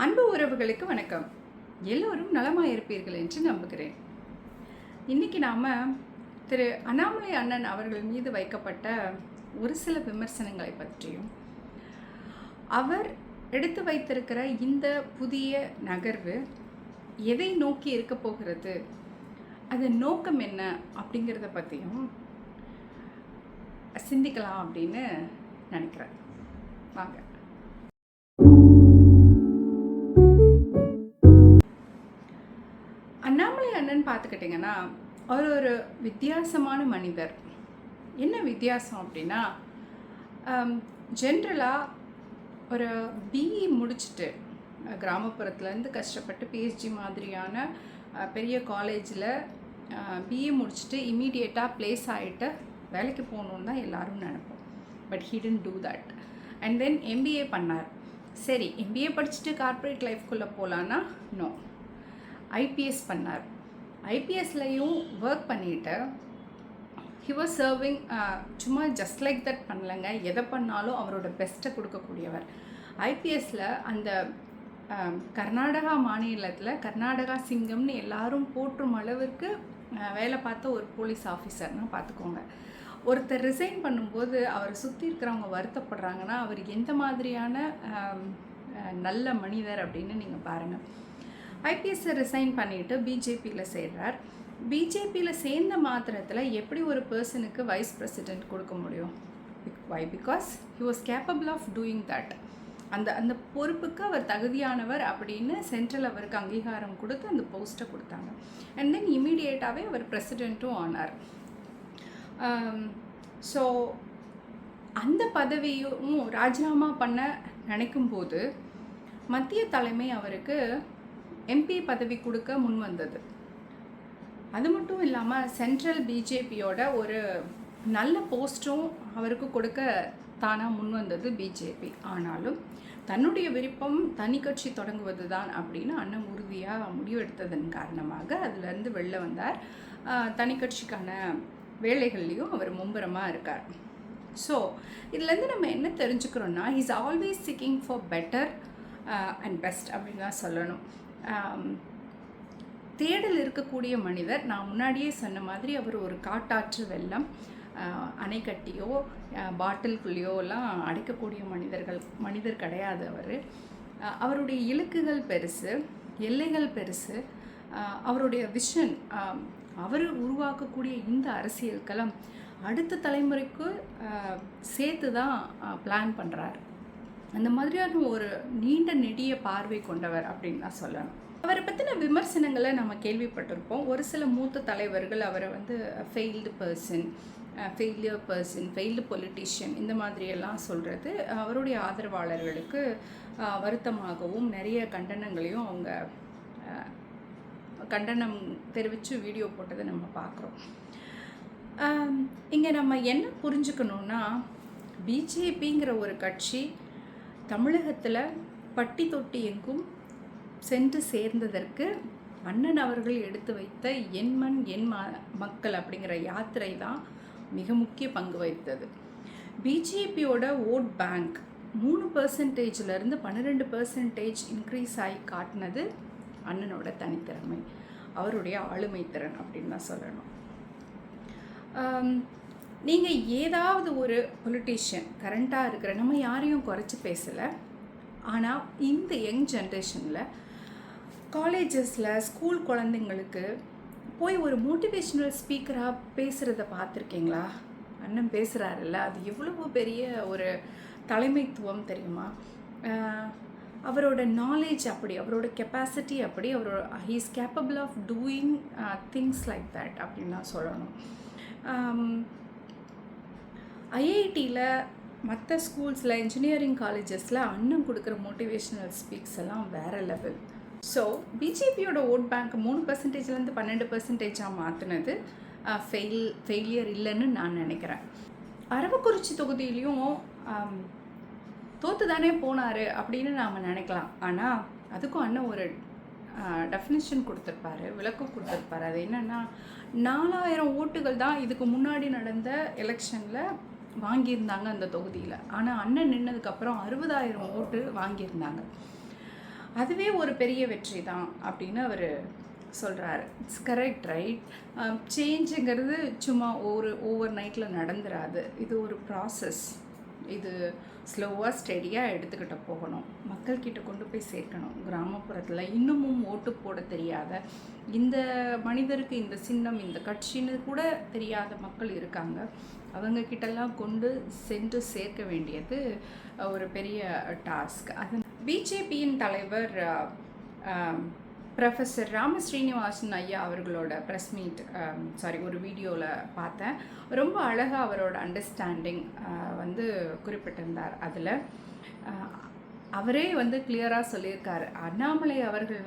அன்பு உறவுகளுக்கு வணக்கம். எல்லோரும் நலமாக இருப்பீர்கள் என்று நம்புகிறேன். இன்னைக்கு நாம் திரு அண்ணாமலை அண்ணன் அவர்கள் மீது வைக்கப்பட்ட ஒரு சில விமர்சனங்களை பற்றியும், அவர் எடுத்து வைத்திருக்கிற இந்த புதிய நகர்வு எதை நோக்கி இருக்க போகிறது, அதன் நோக்கம் என்ன அப்படிங்கிறத பற்றியும் சிந்திக்கலாம் அப்படின்னு நினைக்கிறேன். வாங்க. அண்ணாமலை அண்ணன் பார்த்துக்கிட்டிங்கன்னா அவர் ஒரு வித்தியாசமான மனிதர். என்ன வித்தியாசம் அப்படின்னா, ஜென்ரலாக ஒரு பிஇ முடிச்சுட்டு கிராமப்புறத்துலேருந்து கஷ்டப்பட்டு பிஹெச்டி மாதிரியான பெரிய காலேஜில் பிஇ முடிச்சுட்டு இம்மீடியட்டாக ப்ளேஸ் ஆகிட்டு வேலைக்கு போகணுன்னு தான் எல்லோரும் நினைப்போம். But he didn't do that. And then MBA பண்ணார். சரி, எம்பிஏ படிச்சுட்டு கார்ப்பரேட் லைஃப்குள்ளே போகலான்னா நோ, ஐபிஎஸ் பண்ணார். ஐபிஎஸ்லையும் ஒர்க் பண்ணிவிட்டு ஹி வாஸ் சர்விங். சும்மா ஜஸ்ட் லைக் தட் பண்ணலைங்க, எதை பண்ணாலும் அவரோட பெஸ்ட்டை கொடுக்கக்கூடியவர். ஐபிஎஸ்சில் அந்த கர்நாடகா மாநிலத்தில் கர்நாடகா சிங்கம்னு எல்லாரும் போற்றும் அளவிற்கு வேலை பார்த்த ஒரு போலீஸ் ஆஃபீஸர்னால் பார்த்துக்கோங்க. ஒருத்தர் ரிசைன் பண்ணும்போது அவரை சுற்றி இருக்கிறவங்க வருத்தப்படுறாங்கன்னா அவர் எந்த மாதிரியான நல்ல மனிதர் அப்படின்னு நீங்கள் பாருங்கள். ஐபிஎஸ்ஸை ரிசைன் பண்ணிவிட்டு பிஜேபியில் சேர்றார். பிஜேபியில் சேர்ந்த மாத்திரத்தில் எப்படி ஒரு பர்சனுக்கு வைஸ் பிரசிடெண்ட் கொடுக்க முடியும்? Why? Because he was capable of doing that. அந்த பொறுப்புக்கு அவர் தகுதியானவர் அப்படின்னு சென்ட்ரல் அவருக்கு அங்கீகாரம் கொடுத்து அந்த போஸ்ட்டை கொடுத்தாங்க. அண்ட் தென் இமீடியட்டாகவே அவர் பிரசிடெண்ட்டும் ஆனார். ஸோ அந்த பதவியும் ராஜினாமா பண்ண நினைக்கும்போது மத்திய தலைமை அவருக்கு எம்பி பதவி கொடுக்க முன் வந்தது. அது மட்டும் இல்லாமல் சென்ட்ரல் பிஜேபியோட ஒரு நல்ல போஸ்ட்டும் அவருக்கு கொடுக்க தானாக முன் வந்தது பிஜேபி. ஆனாலும் தன்னுடைய விருப்பம் தனி கட்சி தொடங்குவது தான் அப்படின்னு அண்ணன் உறுதியாக முடிவெடுத்ததன் காரணமாக அதிலேருந்து வெளில வந்தார். தனி கட்சிக்கான வேலைகள்லேயும் அவர் மும்பரமாக இருக்கார். ஸோ இதுலேருந்து நம்ம என்ன தெரிஞ்சுக்கிறோன்னா, is always seeking for better and best அப்படின்னு தான் சொல்லணும். தேடல் இருக்கக்கூடிய மனிதர். நான் முன்னாடியே சொன்ன மாதிரி அவர் ஒரு காட்டாற்று வெள்ளம், அணை கட்டியோ பாட்டில்குள்ளேயோ எல்லாம் அடைக்கக்கூடிய மனிதர் கிடையாது அவர். அவருடைய இலக்குகள் பெருசு, எல்லைகள் பெருசு. அவருடைய விஷன், அவர் உருவாக்கக்கூடிய இந்த அரசியல் களம் அடுத்த தலைமுறைக்கு சேர்த்து தான் பிளான் பண்ணுறார். அந்த மாதிரியான ஒரு நீண்ட நெடிய பார்வை கொண்டவர் அப்படின்னு தான் சொல்லணும். அவரை பற்றின விமர்சனங்களை நம்ம கேள்விப்பட்டிருப்போம். ஒரு சில மூத்த தலைவர்கள் அவரை ஃபெயில்டு பர்சன், ஃபெயில்டு பொலிட்டிஷியன் இந்த மாதிரியெல்லாம் சொல்கிறது அவருடைய ஆதரவாளர்களுக்கு வருத்தமாகவும் நிறைய கண்டனங்களையும் அவங்க கண்டனம் தெரிவித்து வீடியோ போட்டதை நம்ம பார்க்குறோம். இங்கே நம்ம என்ன புரிஞ்சுக்கணுன்னா, பிஜேபிங்கிற ஒரு கட்சி தமிழகத்தில் பட்டி தொட்டி எங்கும் சென்று சேர்ந்ததற்கு அண்ணன் அவர்கள் எடுத்து வைத்த என் மண் என் மக்கள் அப்படிங்கிற யாத்திரை தான் மிக முக்கிய பங்கு வகித்தது. பிஜேபியோட ஓட் பேங்க் 3%லேருந்து 12% இன்க்ரீஸ் ஆகி காட்டினது அண்ணனோட தனித்திறமை, அவருடைய ஆளுமை திறன் அப்படின்னு தான் சொல்லணும். நீங்கள் ஏதாவது ஒரு பொலிட்டீஷியன் கரண்ட்டாக இருக்கிற, நம்ம யாரையும் குறைச்சி பேசலை, ஆனால் இந்த யங் ஜென்ரேஷனில் காலேஜஸில் ஸ்கூல் குழந்தைங்களுக்கு போய் ஒரு மோட்டிவேஷ்னல் ஸ்பீக்கராக பேசுகிறத பார்த்துருக்கீங்களா? அண்ணன் பேசுகிறாருல்ல, அது எவ்வளவு பெரிய ஒரு தலைமைத்துவம் தெரியுமா? அவரோட நாலேஜ் அப்படி, அவரோட கெப்பாசிட்டி அப்படி, அவரோட he is capable of doing things like that அப்படின்னு தான் சொல்லணும். ஐஐடியில் மற்ற ஸ்கூல்ஸில் இன்ஜினியரிங் காலேஜஸில் அண்ணன் கொடுக்குற மோட்டிவேஷ்னல் ஸ்பீக்ஸ் எல்லாம் வேறு லெவல். ஸோ பிஜேபியோட ஓட் பேங்க் 3%லேருந்து 12% மாற்றினது ஃபெயிலியர் இல்லைன்னு நான் நினைக்கிறேன். அரவக்குறிச்சி தொகுதியிலையும் தோற்று தானே போனார் அப்படின்னு நாம் நினைக்கலாம். ஆனால் அதுக்கும் அண்ணன் ஒரு டெஃபினிஷன் கொடுத்துருப்பாரு, விளக்கம் கொடுத்துருப்பாரு. அது என்னென்னா, 4000 ஓட்டுகள் தான் இதுக்கு முன்னாடி நடந்த எலெக்ஷனில் வாங்கியிருந்தாங்க அந்த தொகுதியில். ஆனால் அண்ணன் நின்னதுக்கப்புறம் 60,000 ஓட்டு வாங்கியிருந்தாங்க. அதுவே ஒரு பெரிய வெற்றி தான் அப்படின்னு அவர் சொல்கிறாரு. It's correct, right? சேஞ்சுங்கிறது சும்மா ஓவர் நைட்டில் நடந்துராது. இது ஒரு ப்ராசஸ். இது ஸ்லோவாக ஸ்டெடியாக எடுத்துக்கிட்டு போகணும், மக்கள்கிட்ட கொண்டு போய் சேர்க்கணும். கிராமப்புறத்தில் இன்னமும் ஓட்டு போட தெரியாத, இந்த மனிதருக்கு இந்த சின்னம் இந்த கட்சின்னு கூட தெரியாத மக்கள் இருக்காங்க. அவங்கக்கிட்டெல்லாம் கொண்டு சென்று சேர்க்க வேண்டியது ஒரு பெரிய டாஸ்க். அது பிஜேபியின் தலைவர் ப்ரொஃபஸர் ராம ஸ்ரீனிவாசன் ஐயா அவர்களோட ப்ரெஸ் மீட் ஒரு வீடியோவில் பார்த்தேன். ரொம்ப அழகாக அவரோட அண்டர்ஸ்டாண்டிங் குறிப்பிட்டிருந்தார். அதில் அவரே கிளியராக சொல்லியிருக்காரு, அண்ணாமலை அவர்கள்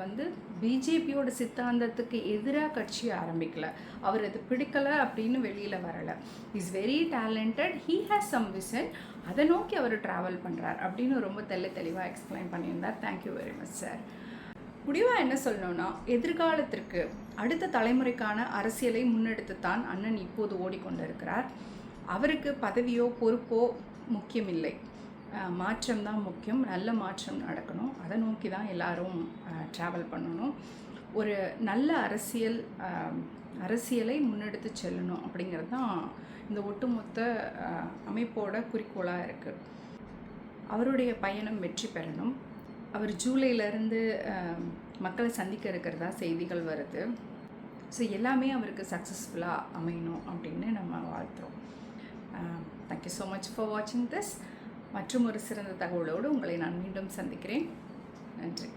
பிஜேபியோட சித்தாந்தத்துக்கு எதிராக கட்சியை ஆரம்பிக்கல, அவர் அது பிடிக்கலை அப்படின்னு வெளியில் வரலை. Is very talented, he has some vision, அதை நோக்கி அவர் ட்ராவல் பண்ணுறார் அப்படின்னு ரொம்ப தெளிவாக எக்ஸ்பிளைன் பண்ணியிருந்தார். Thank you very much sir. முடிவாக என்ன சொல்லணும்னா, எதிர்காலத்திற்கு அடுத்த தலைமுறைக்கான அரசியலை முன்னெடுத்து தான் அண்ணன் இப்போது ஓடிக்கொண்டிருக்கிறார். அவருக்கு பதவியோ பொறுப்போ முக்கியமில்லை, மாற்றம் தான் முக்கியம். நல்ல மாற்றம் நடக்கணும், அதை நோக்கி தான் எல்லாரும் ட்ராவல் பண்ணணும். ஒரு நல்ல அரசியலை முன்னெடுத்து செல்லணும் அப்படிங்கிறது தான் இந்த ஒட்டுமொத்த அமைப்போட குறிக்கோளாக இருக்குது. அவருடைய பயணம் வெற்றி பெறணும். அவர் ஜூலையிலேருந்து மக்களை சந்திக்க இருக்கிறதா செய்திகள் வருது. ஸோ எல்லாமே அவருக்கு சக்ஸஸ்ஃபுல்லாக அமையணும் அப்படின்னு நம்ம வாழ்த்துறோம். தேங்க்யூ ஸோ மச் ஃபார் வாட்சிங் திஸ். மற்றும் ஒரு சிறந்த தகவலோடு உங்களை நான் மீண்டும் சந்திக்கிறேன். நன்றி.